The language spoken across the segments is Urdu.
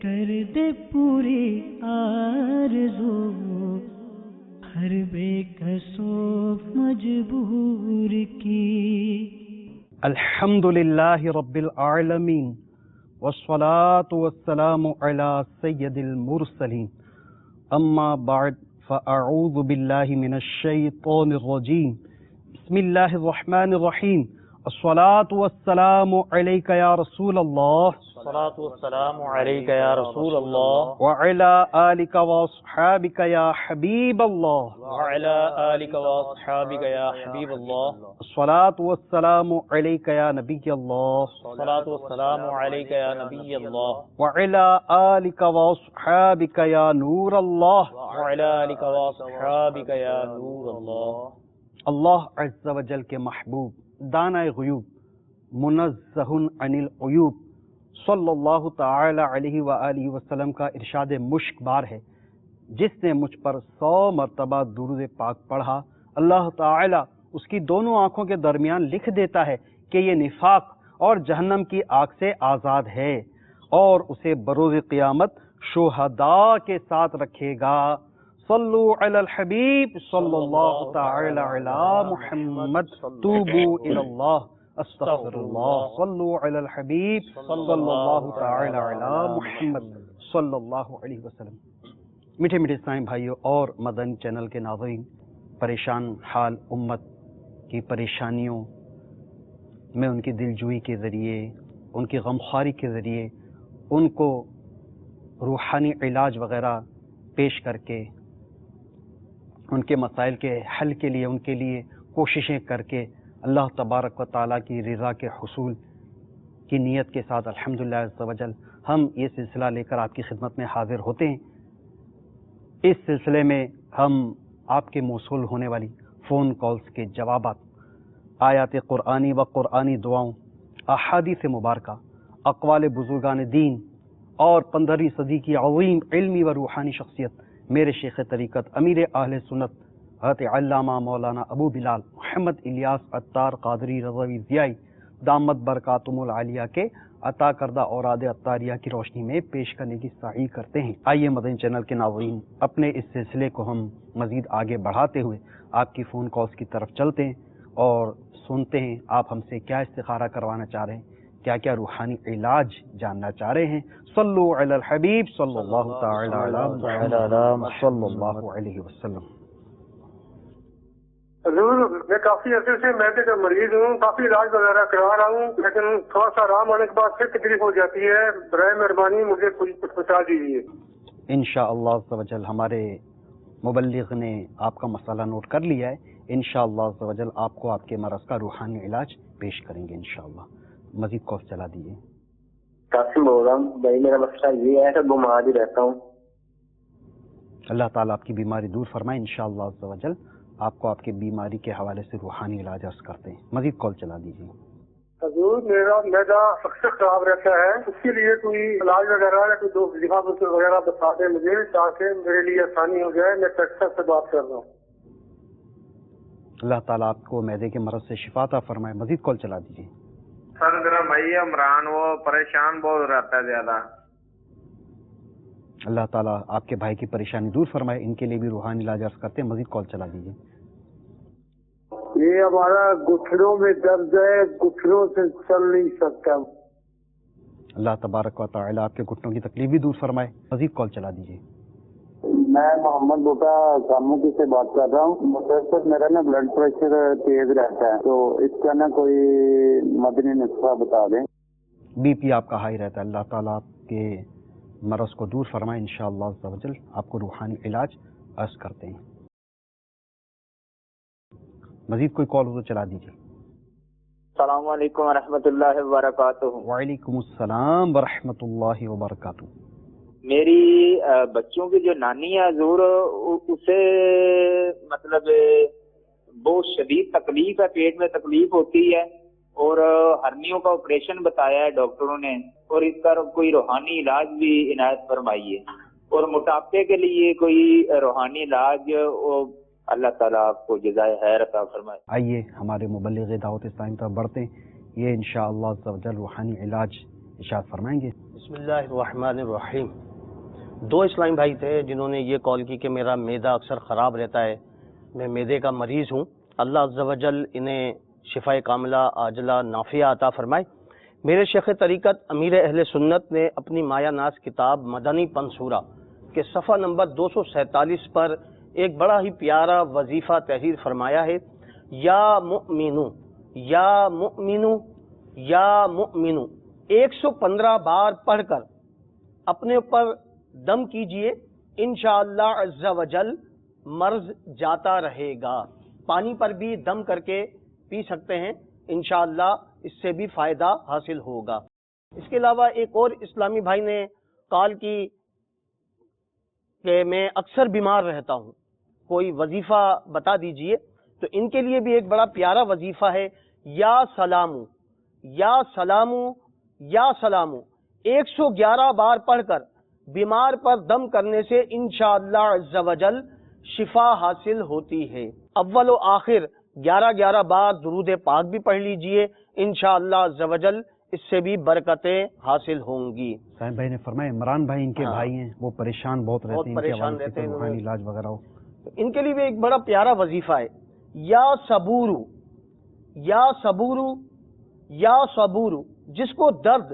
کر دے پوری آرزو ہر بے کسو مجبور کی. الحمدللہ رب العالمین والصلاة والسلام علی سید المرسلین اما بعد فاعوذ باللہ من الشیطان الرجیم بسم اللہ الرحمن الرحیم الصلاة والسلام علیک یا رسول اللہ الصلاة والسلام علیک یا رسول اللہ وعلی آلک واصحابک یا حبیب اللہ وعلی آلک واصحابک یا حبیب اللہ الصلاة والسلام علیک یا نبی اللہ الصلاة والسلام علیک یا نبی اللہ وعلی آلک واصحابک یا نور اللہ وعلی آلک واصحابک یا نور اللہ. اللہ عز و جل کے محبوب دانہ غیوب منزہ عن العیوب صلی اللہ تعالی علیہ وآلہ وسلم کا ارشاد مشک بار ہے، جس نے مجھ پر 100 مرتبہ درود پاک پڑھا اللہ تعالی اس کی دونوں آنکھوں کے درمیان لکھ دیتا ہے کہ یہ نفاق اور جہنم کی آگ سے آزاد ہے، اور اسے بروز قیامت شہداء کے ساتھ رکھے گا. صلو علی الحبیب صلی اللہ تعالی علی محمد توبو الی اللہ استغفر اللہ. صلو علی الحبیب صلی اللہ تعالی علی محمد صلی اللہ علیہ وسلم. میٹھے میٹھے اسلام بھائیوں اور مدنی چینل کے ناظرین، پریشان حال امت کی پریشانیوں میں ان کی دلجوئی کے ذریعے، ان کی غمخواری کے ذریعے ان کو روحانی علاج وغیرہ پیش کر کے ان کے مسائل کے حل کے لیے، ان کے لیے کوششیں کر کے اللہ تبارک و تعالیٰ کی رضا کے حصول کی نیت کے ساتھ الحمدللہ عز و جل ہم یہ سلسلہ لے کر آپ کی خدمت میں حاضر ہوتے ہیں. اس سلسلے میں ہم آپ کے موصول ہونے والی فون کالز کے جوابات، آیات قرآنی و قرآنی دعاؤں، احادیث مبارکہ، اقوال بزرگان دین اور 15ویں صدی کی عظیم علمی و روحانی شخصیت میرے شیخ طریقت امیر اہل سنت حضرت علامہ مولانا ابو بلال محمد الیاس عطار قادری رضوی ضیائی دامت برکاتہم العالیہ کے عطا کردہ اوراد عطاریہ کی روشنی میں پیش کرنے کی سعی کرتے ہیں. آئیے مدنی چینل کے ناظرین اپنے اس سلسلے کو ہم مزید آگے بڑھاتے ہوئے آپ کی فون کالز کی طرف چلتے ہیں اور سنتے ہیں آپ ہم سے کیا استخارہ کروانا چاہ رہے ہیں، کیا کیا روحانی علاج جاننا چاہ رہے ہیں. صلو علی الحبیب صلی اللہ تعالی علی محمد صلی اللہ علیہ وسلم. حضور میں کافی عرصے سے معدے کا مریض ہوں، کافی علاج وغیرہ کروا رہا ہوں، لیکن تھوڑا سا آرام آنے کے بعد پھر تکلیف ہو جاتی ہے. برائے مہربانی مجھے کچھ بتا دیجیے. انشاءاللہ عز و جل ہمارے مبلغ نے آپ کا مسئلہ نوٹ کر لیا ہے. انشاءاللہ عز و جل آپ کو آپ کے مرض کا روحانی علاج پیش کریں گے انشاءاللہ. مزید کال چلا دیجیے. قاسم بول رہا ہوں بھائی، میرا مسئلہ یہ ہے کہ بیمار ہی رہتا ہوں. اللہ تعالیٰ آپ کی بیماری دور فرمائے انشاءاللہ عز و جل. آپ کو آپ کی بیماری کے حوالے سے روحانی علاج عرض کرتے ہیں. مزید کال چلا دیجیے. حضور میرا معدہ اکثر خراب رہتا ہے، اس کے لیے کوئی علاج وغیرہ یا کوئی وظیفہ وغیرہ بتا دیں مجھے تاکہ میرے لیے آسانی ہو جائے. میں ٹیکساس سے بات کر رہا ہوں. اللہ تعالیٰ آپ کو معدے کے مرض سے شفا عطا فرمائے. مزید کال چلا دیجیے. سر میرا بھائی عمران وہ پریشان بہت رہتا ہے زیادہ. اللہ تعالیٰ آپ کے بھائی کی پریشانی دور فرمائے، ان کے لیے بھی روحانی علاج عرض کرتے ہیں. مزید کال چلا دیجیے. یہ ہمارا گٹھنوں میں درد ہے، گٹھنوں سے چل نہیں سکتا. اللہ تبارک و تعالیٰ آپ کے گھٹنوں کی تکلیف بھی دور فرمائے. مزید کال چلا دیجیے. میں محمد بوٹا کاموکی سے بات کر رہا ہوں. مسلسل میرا نا بلڈ پریشر تیز رہتا ہے، تو اس کا نا کوئی مدنی نسخہ بتا دیں. بی پی آپ کا ہائی رہتا ہے. اللہ تعالیٰ آپ کے مرض کو دور فرمائے انشاءاللہ عز و جل. آپ کو روحانی علاج عرض کرتے ہیں. مزید کوئی کال ہو تو چلا دیجیے. السلام علیکم ورحمۃ اللہ وبرکاتہ. وعلیکم السلام ورحمۃ اللہ وبرکاتہ. میری بچوں کی جو نانی ہے حضور، اسے مطلب بہت شدید تکلیف ہے، پیٹ میں تکلیف ہوتی ہے اور ہرنیوں کا آپریشن بتایا ہے ڈاکٹروں نے، اور اس کا کوئی روحانی علاج بھی عنایت فرمائیے، اور موٹاپے کے لیے کوئی روحانی علاج اللہ تعالیٰ آپ کو جزائے خیر عطا فرمائے. آئیے ہمارے مبلغ دعوت اسلامی طرف بڑھتے ہیں. یہ انشاءاللہ عز و جل روحانی علاج ارشاد فرمائیں گے؟ بسم اللہ الرحمن الرحیم. دو اسلامی بھائی تھے جنہوں نے یہ کال کی کہ میرا معدہ اکثر خراب رہتا ہے، میں معدے کا مریض ہوں، اللہ عز و جل انہیں شفاء کاملہ عاجلہ نافعہ عطا فرمائے. میرے شیخ طریقت امیر اہل سنت نے اپنی مایا ناز کتاب مدنی پنصورہ کے صفحہ نمبر 247 پر ایک بڑا ہی پیارا وظیفہ تحریر فرمایا ہے. یا مؤمنو یا مؤمنو یا مؤمنو 115 بار پڑھ کر اپنے اوپر دم کیجئے، انشاءاللہ عز و جل مرض جاتا رہے گا. پانی پر بھی دم کر کے پی سکتے ہیں، انشاءاللہ اس سے بھی فائدہ حاصل ہوگا. اس کے علاوہ ایک اور اسلامی بھائی نے کال کی کہ میں اکثر بیمار رہتا ہوں، کوئی وظیفہ بتا دیجئے. تو ان کے لیے بھی ایک بڑا پیارا وظیفہ ہے، یا سلامو یا سلامو یا سلامو 111 بار پڑھ کر بیمار پر دم کرنے سے انشاءاللہ عز و جل شفا حاصل ہوتی ہے. اول و آخر 11 بار درود پاک بھی پڑھ لیجئے، انشاءاللہ عز و جل اس سے بھی برکتیں حاصل ہوں گی. صاحب بھائی نے فرمایا عمران بھائی ان کے بھائی ہیں، وہ پریشان بہت رہتے ہیں، پریشان رہتے ہیں، روحانی علاج وغیرہ ہو. ان کے لیے بھی ایک بڑا پیارا وظیفہ ہے، یا صبورو یا صبورو یا صبورو. جس کو درد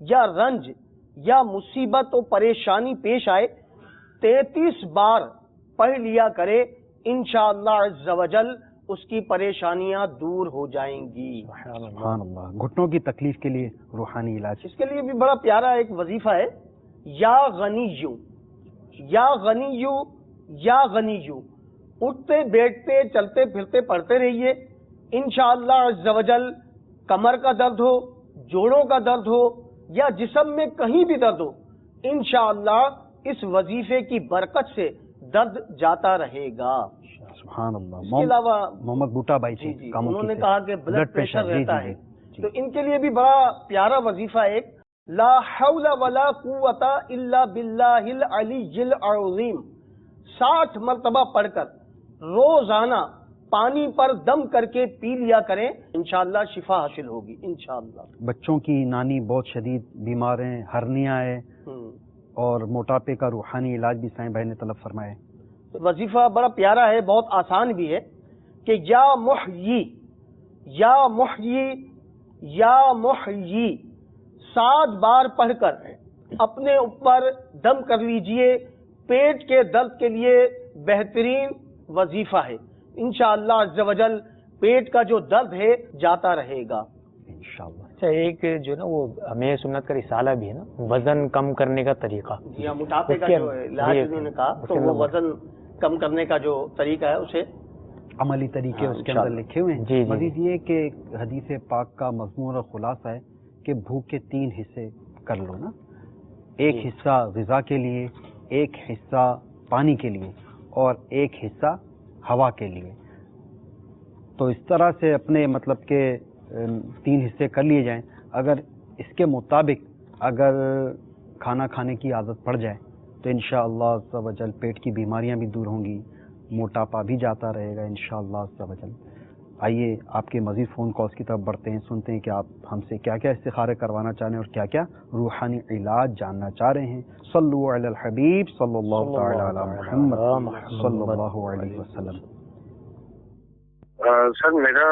یا رنج یا مصیبت و پریشانی پیش آئے 33 بار پڑھ لیا کرے، انشاءاللہ عز و جل اس کی پریشانیاں دور ہو جائیں گی. سبحان اللہ. گھٹنوں کی تکلیف کے لیے روحانی علاج، اس کے لیے بھی بڑا پیارا ایک وظیفہ ہے، یا غنیو یا غنیو یا غنیو. اٹھتے بیٹھتے چلتے پھرتے پڑھتے رہیے، انشاءاللہ عز و جل کمر کا درد ہو، جوڑوں کا درد ہو یا جسم میں کہیں بھی درد ہو، انشاءاللہ اس وظیفے کی برکت سے درد جاتا رہے گا. سبحان اللہ. اس کے علاوہ محمد بوٹا بھائی جی کاموکی انہوں نے سے کہا کہ بلڈ پریشر رہتا ہے، جی. تو ان کے لیے بھی بڑا پیارا وظیفہ ایک، لا حول ولا قوت الا باللہ العلی العظیم 60 مرتبہ پڑھ کر روزانہ پانی پر دم کر کے پی لیا کریں، انشاءاللہ شفا حاصل ہوگی انشاءاللہ. بچوں کی نانی بہت شدید بیمار ہیں، ہرنیا ہے اور موٹاپے کا روحانی علاج بھی سائیں بھائی نے طلب فرمائے. وظیفہ بڑا پیارا ہے، بہت آسان بھی ہے کہ یا محیی یا محیی یا محیی 7 بار پڑھ کر اپنے اوپر دم کر لیجئے. پیٹ کے درد کے لیے بہترین وظیفہ ہے، انشاءاللہ عز و جل پیٹ کا جو درد ہے جاتا رہے گا انشاءاللہ. اچھا، ایک جو نا وہ ہمیں سنت کا رسالہ بھی ہے نا، وزن کم کرنے کا طریقہ، یا موٹاپے کا جو علاج انہوں نے کہا، تو وہ وزن کم کرنے کا جو طریقہ ہے اسے عملی طریقے اس کے اندر لکھے ہوئے ہیں. جی. مزید یہ کہ حدیث پاک کا مضمون اور خلاصہ ہے کہ بھوک کے 3 حصے کر لو نا، ایک حصہ غذا کے لیے، ایک حصہ پانی کے لیے اور ایک حصہ ہوا کے لیے. تو اس طرح سے اپنے مطلب کہ 3 حصے کر لیے جائیں. اگر اس کے مطابق اگر کھانا کھانے کی عادت پڑ جائے تو انشاءاللہ عز و جل پیٹ کی بیماریاں بھی دور ہوں گی، موٹاپا بھی جاتا رہے گا انشاءاللہ عز و جل. آئیے آپ کے مزید فون کالز کی طرف بڑھتے ہیں، سنتے ہیں کہ آپ ہم سے کیا کیا استخارے کروانا چاہ رہے ہیں اور کیا کیا روحانی علاج جاننا چاہ رہے ہیں. صلو علی الحبیب صلی اللہ تعالی علی محمد صلی اللہ علیہ وسلم. سر میرا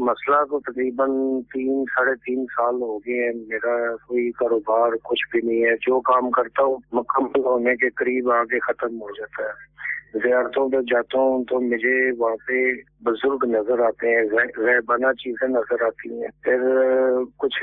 مسئلہ تو تقریباً 3-3.5 سال ہو گئے ہیں. میرا کوئی کاروبار کچھ بھی نہیں ہے. جو کام کرتا ہوں مکمل ہونے کے قریب آگے ختم ہو جاتا ہے. زیارتوں پہ جاتا ہوں تو مجھے وہاں پہ بزرگ نظر آتے ہیں، غیبانہ چیزیں نظر آتی ہیں. پھر کچھ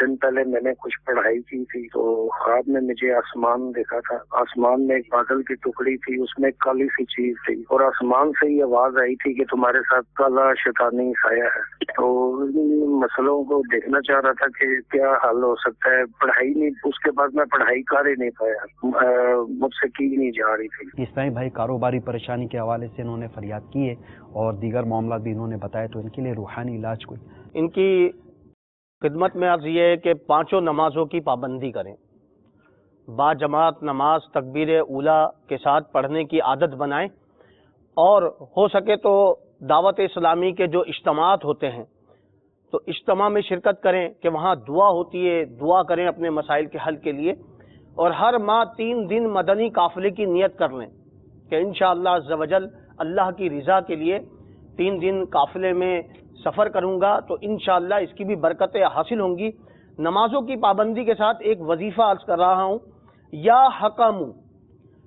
دن پہلے میں نے کچھ پڑھائی کی تھی تو خواب میں مجھے آسمان دیکھا تھا. آسمان میں ایک بادل کی ٹکڑی تھی، اس میں کالی سی چیز تھی اور آسمان سے یہ آواز آئی تھی کہ تمہارے ساتھ کالا شیطانی سایہ ہے. تو ان مسئلوں کو دیکھنا چاہ رہا تھا کہ کیا حل ہو سکتا ہے. پڑھائی نہیں، اس کے بعد میں پڑھائی کر ہی نہیں پایا، مجھ سے کی نہیں جا رہی تھی. اسلامی بھائی کاروباری پریشانی کے حوالے سے انہوں نے فریاد کی ہے اور دیگر معاملات بھی انہوں نے بتایا، تو ان کے لیے روحانی علاج کوئی؟ ان کی خدمت میں عرض یہ ہے کہ 5 نمازوں کی پابندی کریں، با جماعت نماز تکبیر اولیٰ کے ساتھ پڑھنے کی عادت بنائیں، اور ہو سکے تو دعوت اسلامی کے جو اجتماعات ہوتے ہیں تو اجتماع میں شرکت کریں کہ وہاں دعا ہوتی ہے، دعا کریں اپنے مسائل کے حل کے لیے، اور ہر ماہ 3 دن مدنی قافلے کی نیت کر لیں کہ انشاءاللہ عز و جل اللہ کی رضا کے لیے 3 دن قافلے میں سفر کروں گا تو انشاءاللہ اس کی بھی برکتیں حاصل ہوں گی۔ نمازوں کی پابندی کے ساتھ ایک وظیفہ عرض کر رہا ہوں، یا حکم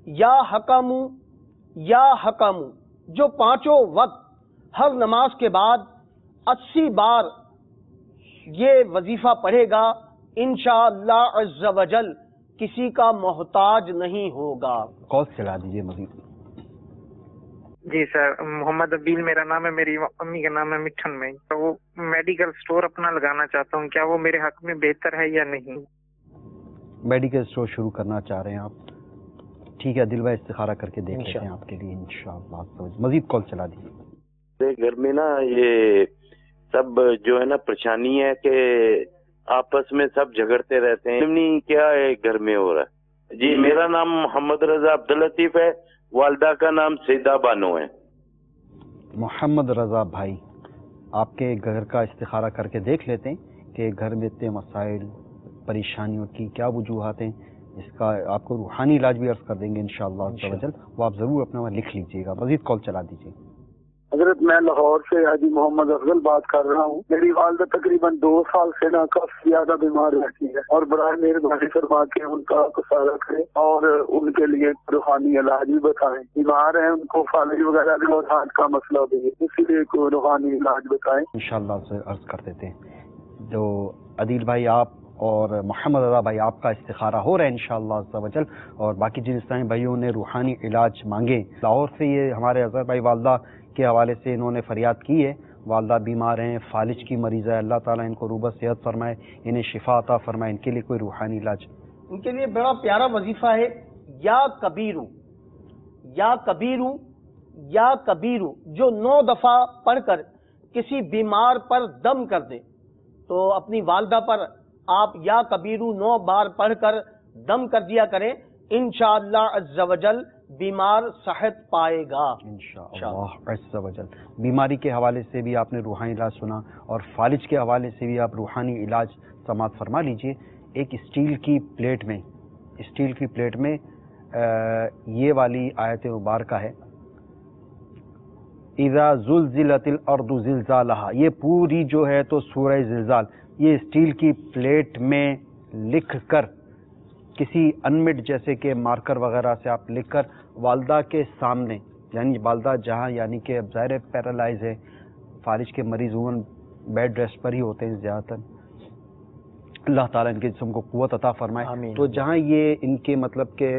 یا حکم یا حکم، جو 5 وقت ہر نماز کے بعد 80 بار یہ وظیفہ پڑھے گا انشاءاللہ عز و جل کسی کا محتاج نہیں ہوگا۔ کال چلا دیجیے مزید۔ جی سر، محمد ابیل میرا نام ہے، میری امی کا نام ہے مٹھن میں، تو وہ میڈیکل سٹور اپنا لگانا چاہتا ہوں، کیا وہ میرے حق میں بہتر ہے یا نہیں؟ میڈیکل سٹور شروع کرنا چاہ رہے ہیں آپ؟ ٹھیک ہے عادل بھائی، استخارہ کر کے دیکھ لیتے ہیں آپ کے لیے انشاءاللہ۔ مزید کال چلا دیجیے۔ گھر میں نا یہ سب جو ہے نا پریشانی ہے کہ آپس میں سب جھگڑتے رہتے ہیں، کیا ہے گھر میں ہو رہا ہے؟ جی میرا نام محمد رضا عبداللطیف ہے، والدہ کا نام سیدہ بانو ہے۔ محمد رضا بھائی، آپ کے گھر کا استخارہ کر کے دیکھ لیتے ہیں کہ گھر میں اتنے مسائل پریشانیوں کی کیا وجوہات ہیں، اس کا آپ کو روحانی علاج بھی عرض کر دیں گے انشاءاللہ عز و جل، وہ آپ ضرور اپنا وہاں لکھ لیجئے گا۔ مزید کال چلا دیجیے۔ حضرت میں لاہور سے حاجی محمد افضل بات کر رہا ہوں۔ میری والدہ تقریباً 2 سال سے نا کافی زیادہ بیمار رہتی ہے، اور برائے مہربانی فرما کے ان کا کفارہ کریں اور ان کے لیے روحانی علاج بھی بتائیں۔ بیمار ہیں، ان کو فالج وغیرہ بھی اور ہارٹ کا مسئلہ بھی ہے، اسی لیے کوئی روحانی علاج بتائیں انشاءاللہ سے عرض کر دیتے ہیں۔ جو عادل بھائی آپ اور محمد رضا بھائی آپ کا استخارہ ہو رہا ہے انشاءاللہ عز و جل، اور باقی جن اسلامی بھائیوں نے روحانی علاج مانگے، لاہور سے یہ ہمارے اظہر بھائی والدہ کے حوالے سے انہوں نے فریاد کی ہے، والدہ بیمار ہیں، فالج کی مریض ہے، اللہ تعالیٰ ان کو روبہ صحت فرمائے، انہیں شفا عطا فرمائے، ان کے لیے کوئی روحانی علاج۔ ان کے لیے بڑا پیارا وظیفہ ہے، یا کبیرو یا کبیرو یا کبیرو، جو 9 دفعہ پڑھ کر کسی بیمار پر دم کر دے، تو اپنی والدہ پر آپ یا کبیرو 9 بار پڑھ کر دم کر دیا کریں، انشاءاللہ عز و جل بیمار صحت پائے گا انشاءاللہ عز و جل۔ بیماری کے حوالے سے بھی آپ نے روحانی علاج سنا، اور فالج کے حوالے سے بھی آپ روحانی علاج سماعت فرما لیجئے۔ ایک اسٹیل کی پلیٹ میں یہ والی آیت مبارکہ ہے، اذا زلزلت الارض زلزالہا، یہ پوری جو ہے تو سورہ زلزال، یہ اسٹیل کی پلیٹ میں لکھ کر کسی انمٹ جیسے کہ مارکر وغیرہ سے آپ لکھ کر والدہ کے سامنے، یعنی والدہ جہاں یعنی کہ اب ظاہر پیرالائز ہے، فالج کے مریض عموماً بیڈ ریسٹ پر ہی ہوتے ہیں زیادہ تر، اللہ تعالیٰ ان کے جسم کو قوت عطا فرمائے، آمین۔ تو جہاں یہ ان کے مطلب کہ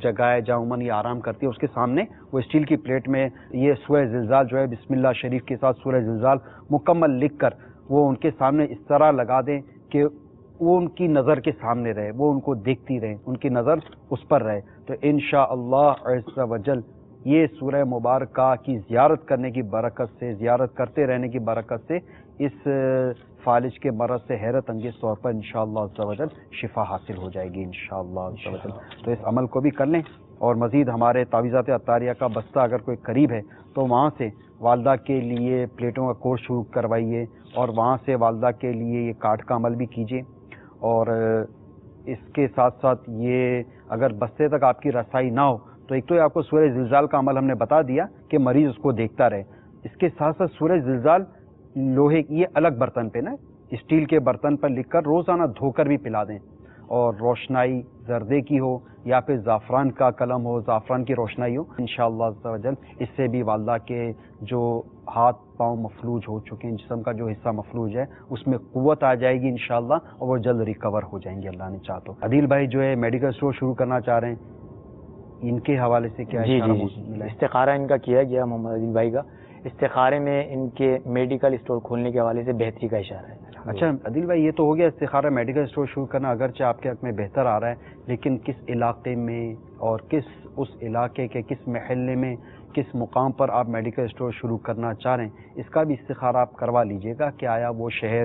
جگہ ہے جہاں عموماً یہ آرام کرتی ہے، اس کے سامنے وہ اسٹیل کی پلیٹ میں یہ سورہ زلزال جو ہے بسم اللہ شریف کے ساتھ سورہ زلزال مکمل لکھ کر وہ ان کے سامنے اس طرح لگا دیں کہ وہ ان کی نظر کے سامنے رہے، وہ ان کو دیکھتی رہے، ان کی نظر اس پر رہے، تو انشاءاللہ عز و جل یہ سورہ مبارکہ کی زیارت کرنے کی برکت سے، زیارت کرتے رہنے کی برکت سے اس فالج کے مرض سے حیرت انگیز طور پر انشاءاللہ عز و جل شفا حاصل ہو جائے گی انشاءاللہ عز و جل۔ تو اس عمل کو بھی کر لیں، اور مزید ہمارے تعویذات عطاریہ کا بستہ اگر کوئی قریب ہے تو وہاں سے والدہ کے لیے پلیٹوں کا کورس شروع کروائیے، اور وہاں سے والدہ کے لیے یہ کارڈ کا عمل بھی کیجیے، اور اس کے ساتھ ساتھ یہ اگر بستے تک آپ کی رسائی نہ ہو تو ایک تو آپ کو سورہ زلزال کا عمل ہم نے بتا دیا کہ مریض اس کو دیکھتا رہے، اس کے ساتھ ساتھ سورہ زلزال لوہے یہ الگ برتن پہ نا اسٹیل کے برتن پر لکھ کر روزانہ دھو کر بھی پلا دیں، اور روشنائی زردے کی ہو یا پھر زعفران کا قلم ہو، زعفران کی روشنائی ہو، انشاءاللہ عز و جل اس سے بھی والدہ کے جو ہاتھ پاؤں مفلوج ہو چکے ہیں، جسم کا جو حصہ مفلوج ہے اس میں قوت آ جائے گی انشاءاللہ، اور وہ جلد ریکور ہو جائیں گے اللہ نے چاہ تو۔ عادل بھائی جو ہے میڈیکل اسٹور شروع کرنا چاہ رہے ہیں، ان کے حوالے سے کیا جی اشارہ جی ملا ہے؟ استخارہ ان کا کیا گیا محمد عادل بھائی کا، استخارے میں ان کے میڈیکل اسٹور کھولنے کے حوالے سے بہتری کا اشارہ ہے۔ اچھا عادل بھائی، یہ تو ہو گیا استخارہ میڈیکل اسٹور شروع کرنا، اگرچہ آپ کے حق میں بہتر آ رہا ہے، لیکن کس علاقے میں اور اس علاقے کے کس محلے میں کس مقام پر آپ میڈیکل اسٹور شروع کرنا چاہ رہے ہیں، اس کا بھی استخارہ آپ کروا لیجئے گا کہ آیا وہ شہر،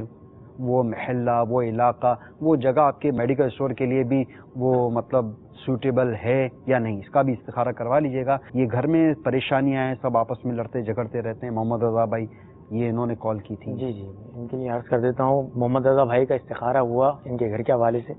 وہ محلہ، وہ علاقہ، وہ جگہ آپ کے میڈیکل اسٹور کے لیے بھی وہ مطلب سوٹیبل ہے یا نہیں، اس کا بھی استخارہ کروا لیجئے گا۔ یہ گھر میں پریشانیاں ہیں، سب آپس میں لڑتے جھگڑتے رہتے ہیں، محمد رضا بھائی یہ انہوں نے کال کی تھی. جی ان کے لیے عرض کر دیتا ہوں. محمد رضا بھائی کا استخارہ ہوا ان کے گھر کے حوالے سے.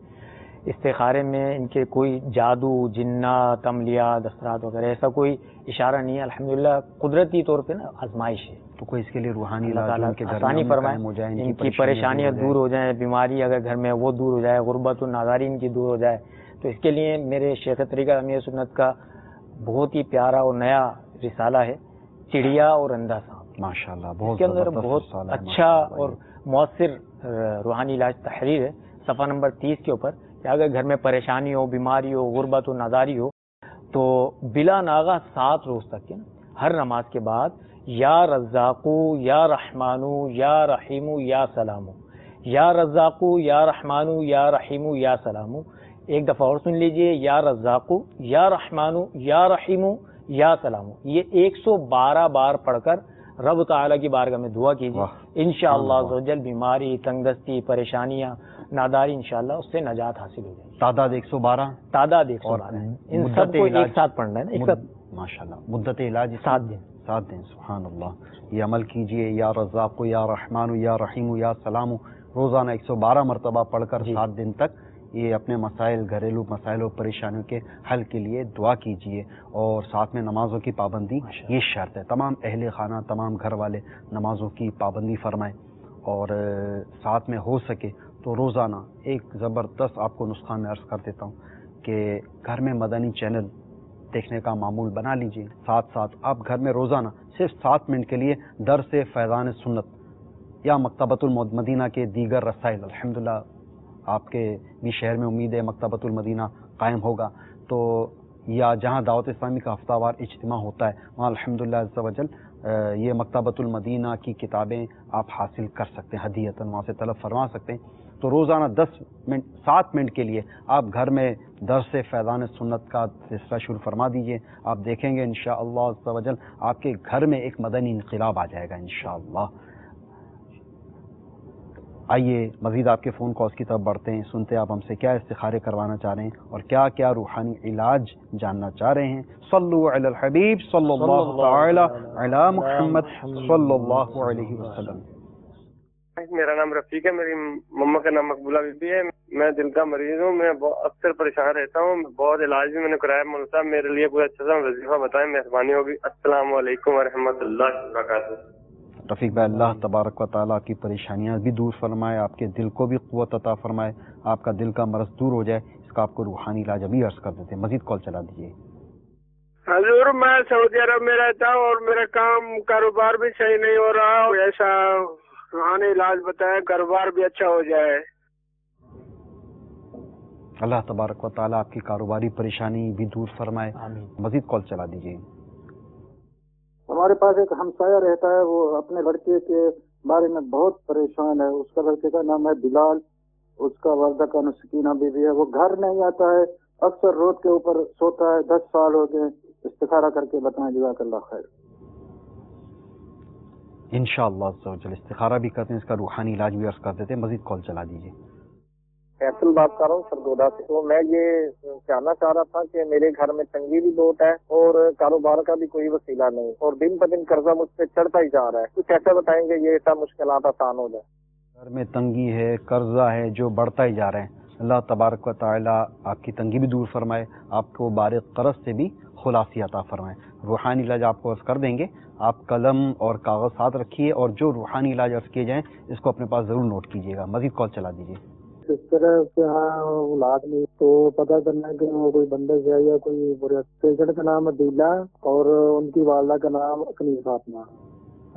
استخارے میں ان کے کوئی جادو، جنات، عملیات، اثرات وغیرہ ایسا کوئی اشارہ نہیں ہے. الحمدللہ قدرتی طور پہ نا آزمائش ہے. تو کوئی اس کے لیے روحانی اللہ علاج تعالیٰ ان کے گھر میں آسانی فرمائے، قائم ہو جائے، ان کی پریشانیاں دور ہو جائیں، بیماری اگر گھر میں وہ دور ہو جائے، غربت و ناداری ان کی دور ہو جائے. تو اس کے لیے میرے شیخ طریقہ امیر سنت کا بہت ہی پیارا اور نیا رسالہ ہے، چڑیا اور اندھا سانپ. ماشاءاللہ اس بہت کے اندر زبردست بہت رسالہ ہے، اچھا ماشاءاللہ. اور مؤثر روحانی علاج تحریر ہے صفحہ نمبر 30 کے اوپر کہ اگر گھر میں پریشانی ہو، بیماری ہو، غربت و ناداری ہو تو بلا ناغہ 7 روز تک کے ہر نماز کے بعد یا رزاقو یا رحمانو یا رحیمو یا سلامو، یا رزاقو یا رحمانو یا رحیمو یا سلامو. ایک دفعہ اور سن لیجئے، یا رزاقو یا رحمانو یا رحیمو یا سلامو. یہ 112 بار پڑھ کر رب تعالیٰ کی بارگاہ میں دعا کیجیے. انشاءاللہ عز و جل بیماری، تنگ دستی، پریشانیاں، ناداری انشاءاللہ اس سے نجات حاصل ہو جائے گی. تعداد 112. تعداد 112 ہے. ان سب کو ایک ساتھ پڑھنا ہے نا، ایک ساتھ. ماشاءاللہ. مدت علاج 7 دن. 7 دن. سبحان اللہ. یہ عمل کیجئے. یا رزاق یا رحمان یا رحیم یا سلام روزانہ 112 مرتبہ پڑھ کر 7 دن تک یہ اپنے مسائل، گھریلو مسائل اور پریشانیوں کے حل کے لیے دعا کیجئے. اور ساتھ میں نمازوں کی پابندی یہ شرط ہے. تمام اہل خانہ، تمام گھر والے نمازوں کی پابندی فرمائیں. اور ساتھ میں ہو سکے تو روزانہ ایک زبردست آپ کو نسخہ میں عرض کر دیتا ہوں کہ گھر میں مدنی چینل دیکھنے کا معمول بنا لیجئے. ساتھ ساتھ آپ گھر میں روزانہ صرف 7 منٹ کے لیے درس فیضان سنت یا مکتبۃ المدینہ کے دیگر رسائل، الحمدللہ آپ کے بھی شہر میں امید ہے مکتبۃ المدینہ قائم ہوگا، تو یا جہاں دعوت اسلامی کا ہفتہ وار اجتماع ہوتا ہے وہاں الحمدللہ عز و جل یہ مکتبۃ المدینہ کی کتابیں آپ حاصل کر سکتے ہیں، ہدیۃً وہاں سے طلب فرما سکتے ہیں. تو روزانہ 7 منٹ کے لیے آپ گھر میں درس فیضان سنت کا سلسلہ شروع فرما دیجئے. آپ دیکھیں گے انشاءاللہ عز و جل آپ کے گھر میں ایک مدنی انقلاب آ جائے گا انشاءاللہ. آئیے مزید آپ کے فون کالز کی طرف بڑھتے ہیں. سنتے آپ ہم سے کیا استخارے کروانا چاہ رہے ہیں اور کیا کیا روحانی علاج جاننا چاہ رہے ہیں. صلو علی الحبیب صلی اللہ تعالی علی محمد صلی اللہ علیہ وسلم. میرا نام رفیق ہے، میری مما کا نام مقبولہ بی بی ہے. میں دل کا مریض ہوں، میں اکثر پریشان رہتا ہوں، بہت علاج بھی میں نے کرایا. مولانا صاحب میرے لیے کوئی اچھا سا وظیفہ بتائیں، مہربانی ہوگی. السلام علیکم ورحمۃ اللہ وبرکاتہ. رفیق بھائی اللہ تبارک و تعالیٰ آپ کی پریشانیاں بھی دور فرمائے، آپ کے دل کو بھی قوت عطا فرمائے، آپ کا دل کا مرض دور ہو جائے. اس کا آپ کو روحانی علاج ابھی عرض کر دیتے ہیں. مزید کال چلا دیجیے. حضور میں سعودی عرب میں رہتا ہوں اور میرا کاروبار بھی صحیح نہیں ہو رہا، ایسا روحانی علاج بتائیں کاروبار بھی اچھا ہو جائے. اللہ تبارک و تعالیٰ آپ کی کاروباری پریشانی بھی دور فرمائے. مزید کال چلا دیجیے. ہمارے پاس ایک ہمسایہ رہتا ہے، وہ اپنے لڑکے کے بارے میں بہت پریشان ہے. اس کا لڑکے کا نام ہے بلال، اس کا والدہ کا نام سکینہ بی بی ہے. وہ گھر نہیں آتا ہے، اکثر روڈ کے اوپر سوتا ہے. 10 سال ہو گئے. استخارہ کر کے بتائیں. جزاک اللہ خیر. انشاءاللہ عز و جل استخارہ بھی کرتے ہیں، اس کا روحانی علاج بھی عرض کر دیتے ہیں. مزید کال چلا دیجیے. فیصل بات کر رہا ہوں سرگودا سے. تو میں یہ جاننا چاہ رہا تھا کہ میرے گھر میں تنگی بھی بہت ہے اور کاروبار کا بھی کوئی وسیلہ نہیں، اور دن پہ دن قرضہ مجھ پہ چڑھتا ہی جا رہا ہے. کچھ ایسا بتائیں گے یہ سب مشکلات آسان ہو جائے. گھر میں تنگی ہے، قرضہ ہے جو بڑھتا ہی جا رہے ہیں. اللہ تبارک و تعالیٰ آپ کی تنگی بھی دور فرمائے، آپ کو بارق قرض سے بھی خلاصی عطا فرمائے. روحانی علاج آپ کو عرض کر دیں گے. آپ قلم اور کاغذ ساتھ رکھیے اور جو روحانی علاج عرض کیے جائیں اس کو اپنے پاس ضرور نوٹ کیجیے گا. مزید کال چلا دیجیے. اس طرح سے اولاد نہیں تو پتہ کرنا ہے کہ وہ کوئی بندش ہے یا کوئی پیشنٹ کا نام عدیلہ اور ان کی والدہ کا نام کنیز فاطمہ.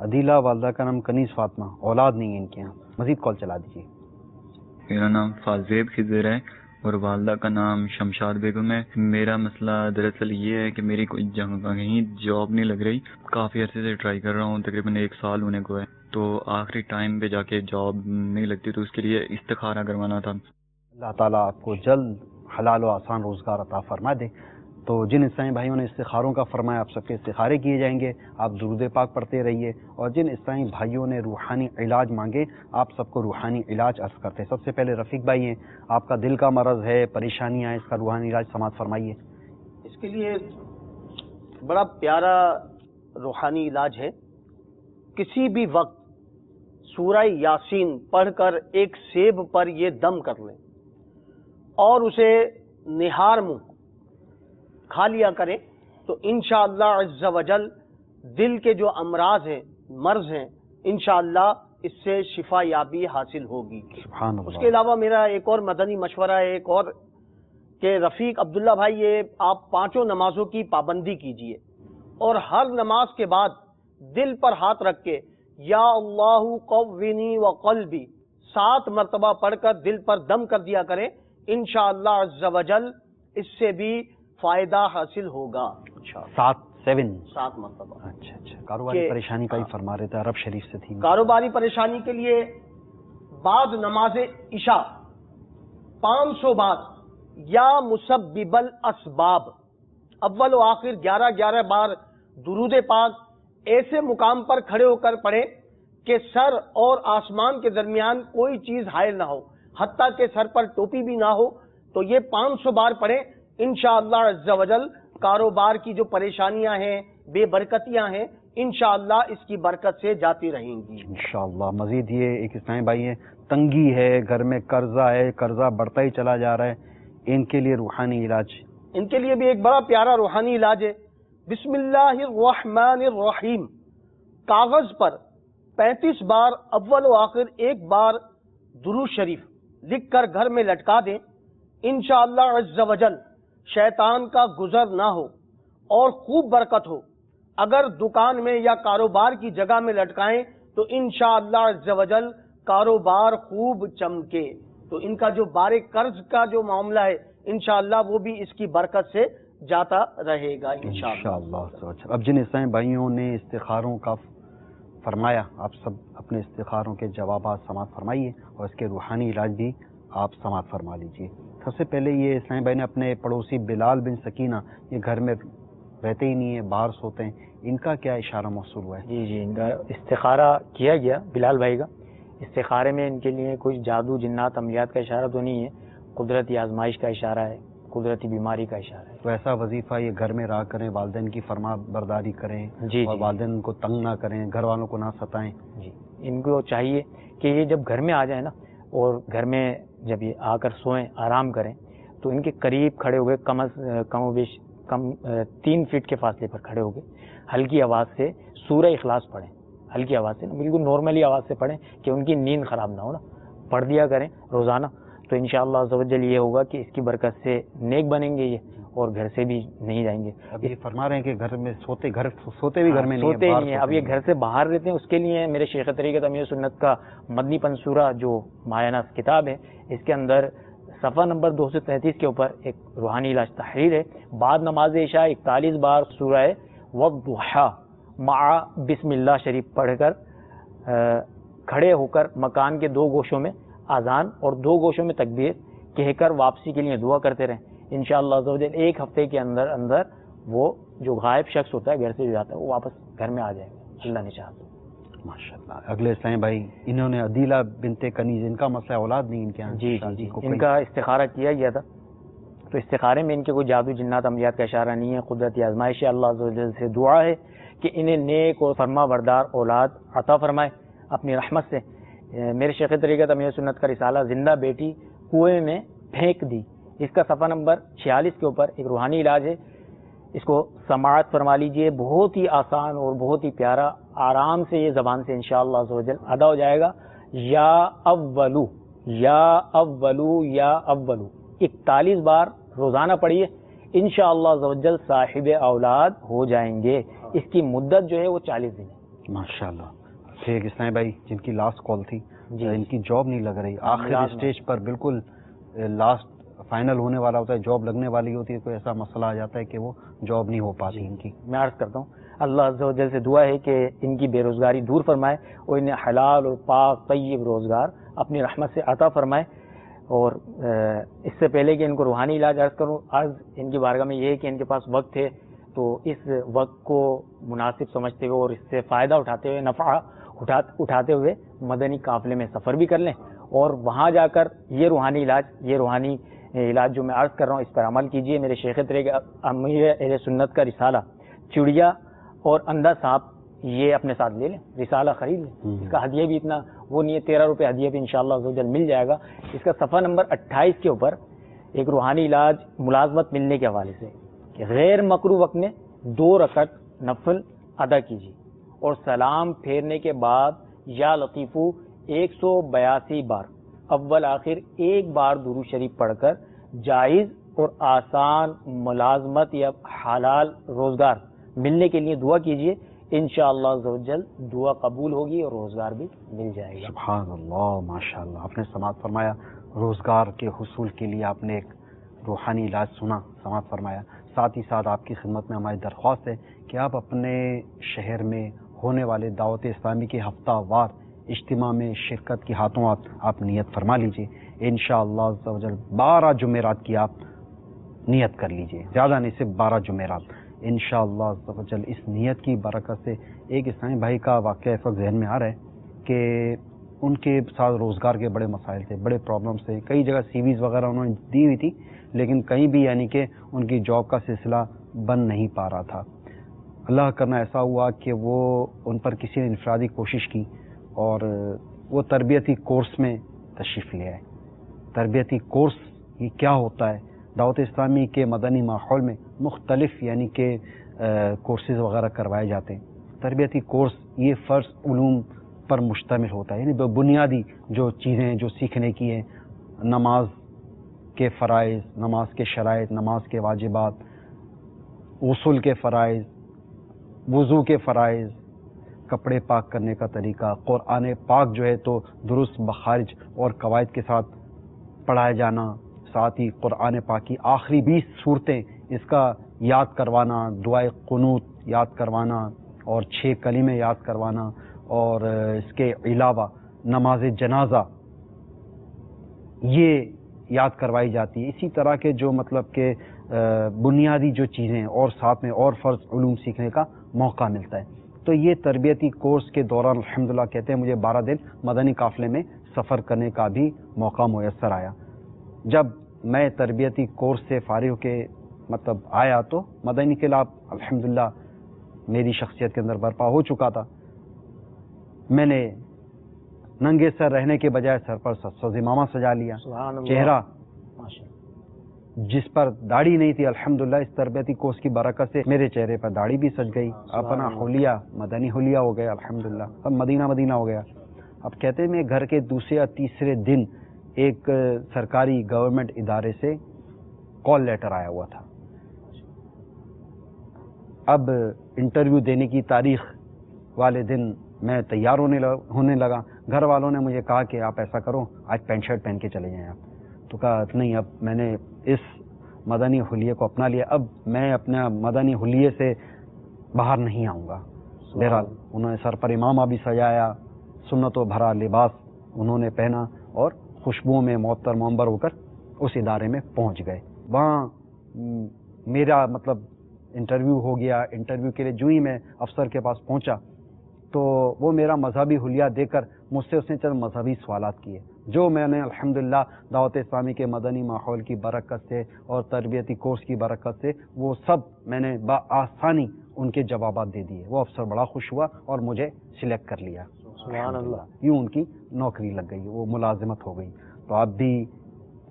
عدیلہ والدہ کا نام کنیز فاطمہ، اولاد نہیں ہے ان کے یہاں. مزید کال چلا دیجیے. میرا نام فازیب خضر ہے اور والدہ کا نام شمشاد بیگم ہے. میرا مسئلہ دراصل یہ ہے کہ میری کوئی کہیں جاب نہیں لگ رہی. کافی عرصے سے ٹرائی کر رہا ہوں، تقریباً 1 سال ہونے کو ہے. تو آخری ٹائم پہ جا کے جاب نہیں لگتی، تو اس کے لیے استخارہ کروانا تھا. اللہ تعالیٰ آپ کو جلد حلال و آسان روزگار عطا فرما دے. تو جن اسلامی بھائیوں نے استخاروں کا فرمایا آپ سب کے استخارے کیے جائیں گے. آپ درود پاک پڑھتے رہیے. اور جن اسلامی بھائیوں نے روحانی علاج مانگے آپ سب کو روحانی علاج عرض کرتے ہیں. سب سے پہلے رفیق بھائی ہیں، آپ کا دل کا مرض ہے، پریشانیاں ہیں، اس کا روحانی علاج سماعت فرمائیے. اس کے لیے بڑا پیارا روحانی علاج ہے. کسی بھی وقت سورہ یاسین پڑھ کر ایک سیب پر یہ دم کر لیں اور اسے نہار منہ کھا لیا کریں تو انشاءاللہ عز و جل دل کے جو امراض ہیں، مرض ہیں، انشاءاللہ اس سے شفا یابی حاصل ہوگی۔ سبحان اللہ۔ اس کے علاوہ میرا ایک اور مدنی مشورہ ہے، ایک اور کہ رفیق عبداللہ بھائی، یہ آپ 5 نمازوں کی پابندی کیجئے اور ہر نماز کے بعد دل پر ہاتھ رکھ کے یا اللہ قوینی وقلبی 7 مرتبہ پڑھ کر دل پر دم کر دیا کریں، انشاءاللہ عز و جل اس سے بھی فائدہ حاصل ہوگا۔ 7 مرتبہ۔ اچھا کاروباری پریشانی کا ہی فرما رہے تھے، عرب شریف سے تھی۔ کاروباری پریشانی کے لیے بعد نماز عشاء 500 بار یا مسبب الاسباب اول و آخر 11 بار درود پاک ایسے مقام پر کھڑے ہو کر پڑھیں کہ سر اور آسمان کے درمیان کوئی چیز حائل نہ ہو، حتیٰ کہ سر پر ٹوپی بھی نہ ہو، تو یہ 500 بار پڑھیں، انشاءاللہ عز و جل کاروبار کی جو پریشانیاں ہیں، بے برکتیاں ہیں، انشاءاللہ اس کی برکت سے جاتی رہیں گی انشاءاللہ۔ مزید یہ ایک اسلامی بھائی ہے، تنگی ہے، گھر میں قرضہ ہے، قرضہ بڑھتا ہی چلا جا رہا ہے، ان کے لیے روحانی علاج؟ ان کے لیے بھی ایک بڑا پیارا روحانی علاج ہے۔ بسم اللہ الرحمن الرحیم کاغذ پر 35 بار اول و آخر 1 بار درود شریف لکھ کر گھر میں لٹکا دیں، انشاءاللہ عز و جل شیطان کا گزر نہ ہو اور خوب برکت ہو۔ اگر دکان میں یا کاروبار کی جگہ میں لٹکائیں تو انشاءاللہ عز و جل کاروبار خوب چمکے۔ تو ان کا جو بار قرض کا جو معاملہ ہے، انشاءاللہ وہ بھی اس کی برکت سے جاتا رہے گا انشاءاللہ۔ اب جن اسلامی بھائیوں نے استخاروں کا فرمایا، آپ سب اپنے استخاروں کے جوابات سماعت فرمائیے اور اس کے روحانی علاج بھی آپ سماعت فرما لیجئے۔ سب سے پہلے یہ اسلامی بھائی نے اپنے پڑوسی بلال بن سکینہ، یہ گھر میں رہتے ہی نہیں ہیں، باہر سوتے ہیں، ان کا کیا اشارہ موصول ہوا ہے؟ جی ان کا استخارہ کیا گیا بلال بھائی کا۔ استخارے میں ان کے لیے کچھ جادو جنات عملیات کا اشارہ تو نہیں ہے، قدرتی آزمائش کا اشارہ ہے، قدرتی بیماری کا اشارہ ہے۔ تو ایسا وظیفہ یہ گھر میں رہا کریں، والدین کی فرما برداری کریں اور والدین کو تنگ نہ کریں، گھر والوں کو نہ ستائیں۔ جی ان کو چاہیے کہ یہ جب گھر میں آ جائیں نا، اور گھر میں جب یہ آ کر سوئیں، آرام کریں، تو ان کے قریب کھڑے ہوئے کم و بیش 3 فٹ کے فاصلے پر کھڑے ہو کے ہلکی آواز سے سورہ اخلاص پڑھیں، ہلکی آواز سے، بالکل نارملی آواز سے پڑھیں کہ ان کی نیند خراب نہ ہو نا، پڑھ دیا کریں روزانہ، تو انشاءاللہ عز و جل یہ ہوگا کہ اس کی برکت سے نیک بنیں گے یہ، اور گھر سے بھی نہیں جائیں گے۔ اب یہ فرما رہے ہیں کہ گھر میں سوتے بھی گھر میں سوتے نہیں ہیں، اب یہ گھر سے باہر رہتے ہیں۔ اس کے لیے میرے شیخ طریقت امیر سنت کا مدنی پنصورہ جو مایہ ناز کتاب ہے، اس کے اندر صفحہ نمبر 233 کے اوپر ایک روحانی علاج تحریر ہے۔ بعد نماز عشاء 41 بار سورہ والضحیٰ مع بسم اللہ شریف پڑھ کر کھڑے ہو کر مکان کے 2 گوشوں میں اذان اور 2 گوشوں میں تکبیر کہہ کر واپسی کے لیے دعا کرتے رہیں۔ انشاءاللہ عز و جل 1 ہفتے کے اندر وہ جو غائب شخص ہوتا ہے گھر سے جو جاتا ہے وہ واپس گھر میں آ جائے گا، اللہ نے چاہا تو۔ ماشاءاللہ۔ اگلے اسلامی بھائی، انہوں نے عدیلہ بنت کنیز، ان کا مسئلہ اولاد نہیں ان کے یہاں؟ جی ان کا استخارہ کیا گیا تھا، تو استخارے میں ان کے کوئی جادو جنات عملیات کا اشارہ نہیں ہے، قدرتی آزمائش ہے۔ اللہ عز و جل سے دعا ہے کہ انہیں نیک اور فرما بردار اولاد عطا فرمائے اپنی رحمت سے۔ میرے شیخ طریقت امیر سنت کا رسالہ زندہ بیٹی کنویں میں پھینک دی، اس کا صفحہ نمبر 46 کے اوپر ایک روحانی علاج ہے، اس کو سماعت فرما لیجئے۔ بہت ہی آسان اور بہت ہی پیارا، آرام سے یہ زبان سے انشاءاللہ عز و جل ادا ہو جائے گا۔ یا اولو یا اولو یا اولو 41 بار روزانہ پڑھیے، انشاءاللہ عز و جل صاحب اولاد ہو جائیں گے۔ اس کی مدت جو ہے وہ 40 دن ہے۔ ماشاءاللہ۔ پھر ایک اسلامی بھائی جن کی لاسٹ کال تھی، ان کی جاب نہیں لگ رہی، آخری اسٹیج پر، بالکل لاسٹ فائنل ہونے والا ہوتا ہے، جاب لگنے والی ہوتی ہے، کوئی ایسا مسئلہ آ جاتا ہے کہ وہ جاب نہیں ہو پاتی ان کی۔ میں عرض کرتا ہوں اللہ عز و جل سے دعا ہے کہ ان کی بے روزگاری دور فرمائے اور انہیں حلال اور پاک طیب روزگار اپنی رحمت سے عطا فرمائے۔ اور اس سے پہلے کہ ان کو روحانی علاج عرض کروں، عرض ان کی بارگاہ میں یہ ہے کہ ان کے پاس وقت ہے تو اس وقت کو مناسب سمجھتے ہوئے اور اس سے فائدہ اٹھاتے ہوئے، نفع اٹھاتے ہوئے مدنی قافلے میں سفر بھی کر لیں، اور وہاں جا کر یہ روحانی علاج جو میں عرض کر رہا ہوں اس پر عمل کیجئے۔ میرے شیخ طریقت امیر اہل سنت کا رسالہ چڑیا اور اندھا سانپ یہ اپنے ساتھ لے لیں، رسالہ خرید لیں، اس کا ہدیہ بھی اتنا وہ نہیں ہے، 13 روپے ہدیہ بھی انشاءاللہ عز و جل مل جائے گا۔ اس کا صفحہ نمبر 28 کے اوپر ایک روحانی علاج ملازمت ملنے کے حوالے سے کہ غیر مکروہ وقت میں 2 رکعت نفل ادا کیجیے اور سلام پھیرنے کے بعد یا لطیفو 182 بار اول آخر ایک بار درود شریف پڑھ کر جائز اور آسان ملازمت یا حلال روزگار ملنے کے لیے دعا کیجیے، انشاءاللہ عز و جل دعا قبول ہوگی اور روزگار بھی مل جائے گا۔ سبحان اللہ، ماشاءاللہ، آپ نے سماعت فرمایا، روزگار کے حصول کے لیے آپ نے ایک روحانی علاج سنا، سماعت فرمایا۔ ساتھ ہی ساتھ آپ کی خدمت میں ہماری درخواست ہے کہ آپ اپنے شہر میں ہونے والے دعوت اسلامی کے ہفتہ وار اجتماع میں شرکت کی ہاتھوں آپ نیت فرما لیجئے، انشاءاللہ عز و جل 12 جمعرات کی آپ نیت کر لیجئے، زیادہ نہیں، صرف 12 جمعرات انشاءاللہ عز و جل۔ اس نیت کی برکت سے ایک اسلامی بھائی کا واقعہ اس وقت ذہن میں آ رہا ہے کہ ان کے ساتھ روزگار کے بڑے مسائل تھے، بڑے پرابلمس تھے، کئی جگہ سی ویز وغیرہ انہوں نے دی ہوئی تھی لیکن کہیں بھی یعنی کہ ان کی جاب کا سلسلہ بن نہیں پا رہا تھا۔ اللہ کرنا ایسا ہوا کہ وہ ان پر کسی نے انفرادی کوشش کی اور وہ تربیتی کورس میں تشریف لے آئے۔ تربیتی کورس یہ کیا ہوتا ہے؟ دعوت اسلامی کے مدنی ماحول میں مختلف یعنی کہ کورسز وغیرہ کروائے جاتے ہیں۔ تربیتی کورس یہ فرض علوم پر مشتمل ہوتا ہے، یعنی بنیادی جو چیزیں جو سیکھنے کی ہیں، نماز کے فرائض، نماز کے شرائط، نماز کے واجبات، غسل کے فرائض، وضو کے فرائض، کپڑے پاک کرنے کا طریقہ، قرآن پاک جو ہے تو درست بخارج اور قواعد کے ساتھ پڑھایا جانا، ساتھ ہی قرآن پاک کی آخری 20 صورتیں اس کا یاد کروانا، دعائے قنوت یاد کروانا اور 6 کلمے یاد کروانا، اور اس کے علاوہ نماز جنازہ یہ یاد کروائی جاتی ہے۔ اسی طرح کے جو مطلب کہ بنیادی جو چیزیں اور ساتھ میں اور فرض علوم سیکھنے کا موقع ملتا ہے۔ تو یہ تربیتی کورس کے دوران الحمدللہ کہتے ہیں مجھے 12 دن مدنی قافلے میں سفر کرنے کا بھی موقع میسر آیا۔ جب میں تربیتی کورس سے فارغ ہو کے مطلب آیا تو مدنی انقلاب الحمدللہ میری شخصیت کے اندر برپا ہو چکا تھا۔ میں نے ننگے سر رہنے کے بجائے سر پر سبز امامہ سجا لیا، چہرہ جس پر داڑھی نہیں تھی الحمدللہ اس تربیتی کورس کی برکت سے میرے چہرے پر داڑھی بھی سج گئی، اپنا حلیہ مدنی حلیہ ہو گیا الحمدللہ، اب مدینہ مدینہ ہو گیا۔ اب کہتے ہیں میں گھر کے دوسرے یا تیسرے دن ایک سرکاری گورنمنٹ ادارے سے کال لیٹر آیا ہوا تھا۔ اب انٹرویو دینے کی تاریخ والے دن میں تیار ہونے لگا، گھر والوں نے مجھے کہا کہ آپ ایسا کرو آج پینٹ شرٹ پہن کے چلے جائیں آپ، تو کہا نہیں اب میں نے اس مدنی حلیے کو اپنا لیا، اب میں اپنے مدنی حلیے سے باہر نہیں آؤں گا۔ بہرحال انہوں نے سر پر امامہ بھی سجایا، سنت و بھرا لباس انہوں نے پہنا اور خوشبوؤں میں معطر منور ہو کر اس ادارے میں پہنچ گئے۔ وہاں میرا مطلب انٹرویو ہو گیا۔ انٹرویو کے لیے جو ہی میں افسر کے پاس پہنچا تو وہ میرا مذہبی حلیہ دے کر مجھ سے اس نے چند مذہبی سوالات کیے جو میں نے الحمدللہ دعوت اسلامی کے مدنی ماحول کی برکت سے اور تربیتی کورس کی برکت سے وہ سب میں نے بآسانی ان کے جوابات دے دیے۔ وہ افسر بڑا خوش ہوا اور مجھے سلیکٹ کر لیا، سبحان اللہ، یوں ان کی نوکری لگ گئی، وہ ملازمت ہو گئی۔ تو آپ بھی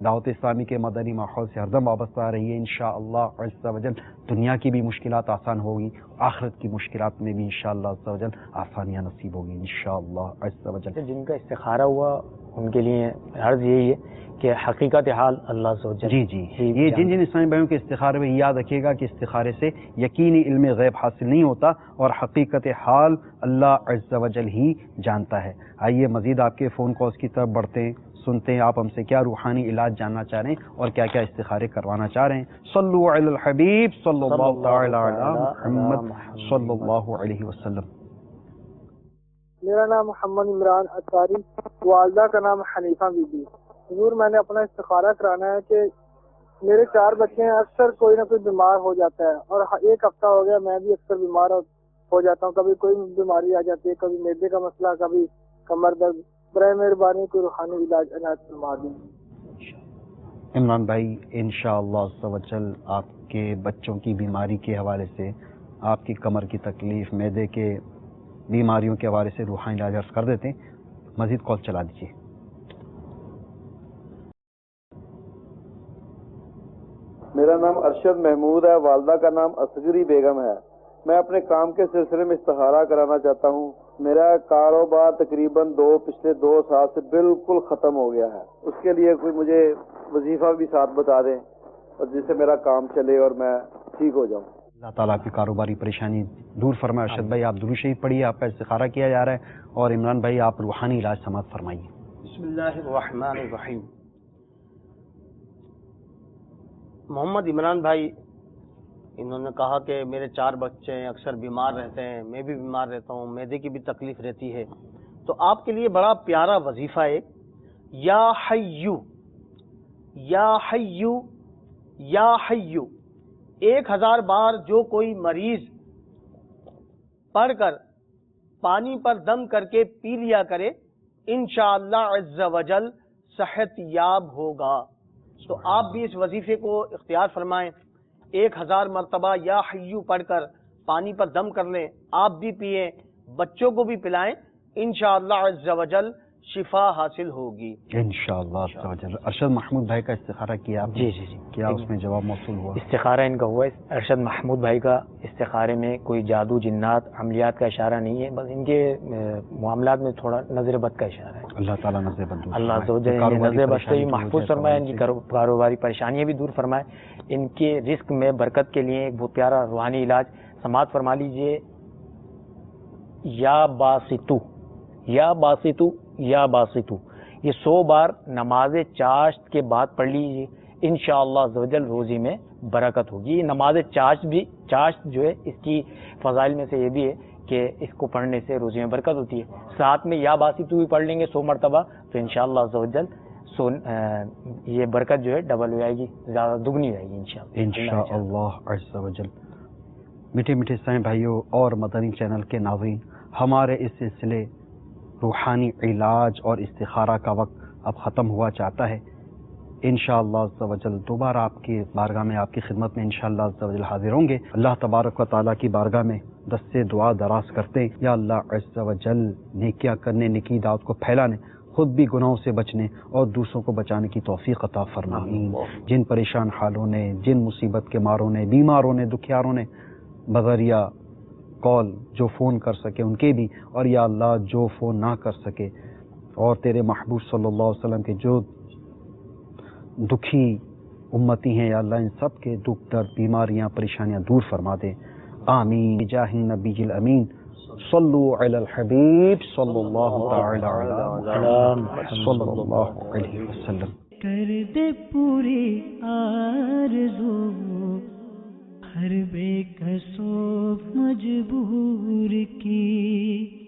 دعوت اسلامی کے مدنی ماحول سے ہردم وابستہ رہیے، انشاءاللہ عز و جل دنیا کی بھی مشکلات آسان ہوگی، آخرت کی مشکلات میں بھی انشاءاللہ عز و جل آسانیاں نصیب ہوگی انشاءاللہ عز و جل۔ جن کا استخارہ ہوا ان کے لیے عرض یہی ہے کہ حقیقت حال اللہ عز و جل جی یہ جن اسلامی بھائیوں کے استخارے میں یاد رکھیے گا کہ استخارے سے یقینی علم غیب حاصل نہیں ہوتا اور حقیقت حال اللہ عز و جل ہی جانتا ہے۔ آئیے مزید آپ کے فون کالز کی طرف بڑھتے ہیں، سنتے ہیں آپ ہم سے کیا روحانی علاج جاننا چاہ رہے ہیں اور کیا کیا استخارے کروانا چاہ رہے ہیں۔ صلو علی الحبیب صلی اللہ تعالی علی محمد صلی اللہ علیہ وسلم۔ میرا نام محمد عمران اطاری، والدہ کا نام حنیفہ بی بی۔ حضور میں نے اپنا استخارہ کرانا ہے کہ میرے 4 بچے ہیں، اکثر کوئی نہ کوئی بیمار ہو جاتا ہے اور 1 ہفتہ ہو گیا میں بھی اکثر بیمار ہو جاتا ہوں، کبھی کوئی بیماری آ جاتی ہے، کبھی معدے کا مسئلہ، کبھی کمر درد۔ برائے مہربانی کوئی روحانی علاج عنایت فرما دیں۔ عمران بھائی انشاءاللہ عز و جل آپ کے بچوں کی بیماری کے حوالے سے، آپ کی کمر کی تکلیف، معدے کے بیماریوں کے حوالے سے روحانی علاج عرض کر دیتے ہیں. مزید کال چلا دیجیے. میرا نام ارشد محمود ہے، والدہ کا نام اصغری بیگم ہے. میں اپنے کام کے سلسلے میں استخارہ کرانا چاہتا ہوں. میرا کاروبار تقریباً پچھلے 2 سال سے بالکل ختم ہو گیا ہے. اس کے لیے کوئی مجھے وظیفہ بھی ساتھ بتا دیں اور جس سے میرا کام چلے اور میں ٹھیک ہو جاؤں. اللہ تعالیٰ کی کاروباری پریشانی دور فرمائے. ارشد بھائی آپ درود شریف پڑھیے، آپ کا استخارہ کیا جا رہا ہے. اور عمران بھائی آپ روحانی علاج سماعت فرمائیے. بسم اللہ الرحمن الرحیم. محمد عمران بھائی انہوں نے کہا کہ میرے 4 بچے ہیں، اکثر بیمار رہتے ہیں، میں بھی بیمار رہتا ہوں، معدے کی بھی تکلیف رہتی ہے. تو آپ کے لیے بڑا پیارا وظیفہ ہے، یا حیو یا حیو یا حیو 1000 بار جو کوئی مریض پڑھ کر پانی پر دم کر کے پی لیا کرے، انشاءاللہ عز وجل صحت یاب ہوگا. تو آپ بھی اس وظیفے کو اختیار فرمائیں. 1000 مرتبہ یا حیو پڑھ کر پانی پر دم کر لیں، آپ بھی پئیں، بچوں کو بھی پلائیں، انشاءاللہ عز وجل شفا حاصل ہوگی انشاءاللہ عز وجل. ارشد محمود بھائی کا استخارہ کیا آپ نے؟ جی کیا اس میں جواب موصول ہوا؟ استخارہ ان کا ہوا ہے. ارشد محمود بھائی کا استخارے میں کوئی جادو جنات عملیات کا اشارہ نہیں ہے، بس ان کے معاملات میں تھوڑا نظر بد کا اشارہ ہے. اللہ تعالیٰ نظر بد دور اللہ نظر بد سے بھی محفوظ فرمائے، ان کی کاروباری پریشانیاں بھی دور فرمائے. ان کے رزق میں برکت کے لیے ایک بہت پیارا روحانی علاج سماعت فرما لیجئے. یا باسطو یا باسطو یا باسطو، یہ 100 بار نماز چاشت کے بعد پڑھ لیجیے، انشاءاللہ عز و جل روزی میں برکت ہوگی. نماز چاشت جو ہے اس کی فضائل میں سے یہ بھی ہے کہ اس کو پڑھنے سے روزی میں برکت ہوتی ہے. ساتھ میں یا باسطو بھی پڑھ لیں گے 100 مرتبہ تو انشاءاللہ عز و جل یہ برکت جو ہے ڈبل ہو جائے گی، زیادہ دگنی ہو جائے گی انشاءاللہ عز و جل. میٹھے میٹھے اسلامی بھائیوں اور مدنی چینل کے ناظرین، ہمارے اس سلسلے روحانی علاج اور استخارہ کا وقت اب ختم ہوا چاہتا ہے. انشاءاللہ عز و جل دوبارہ آپ کی بارگاہ میں، آپ کی خدمت میں انشاءاللہ عز و جل حاضر ہوں گے. اللہ تبارک و تعالیٰ کی بارگاہ میں دستے دعا دراز کرتے ہیں، یا اللہ عز و جل نیکیاں کرنے، نیکی دعوت کو پھیلانے، خود بھی گناہوں سے بچنے اور دوسروں کو بچانے کی توفیق عطا فرمائیں. جن پریشان حالوں نے، جن مصیبت کے ماروں نے، بیماروں نے، دکھیاروں نے بذریعہ کال جو فون کر سکے ان کے بھی، اور یا اللہ جو فون نہ کر سکے اور تیرے محبوب صلی اللہ علیہ وسلم کے جو دکھی امتی ہیں، یا اللہ ان سب کے دکھ درد بیماریاں پریشانیاں دور فرما دے. آمین بجاہ النبی الامین. صلو علی الحبیب صلی اللہ تعالی صلی اللہ علیہ وسلم. کر دے پوری آرزو ہر بے کسو مجبور کی.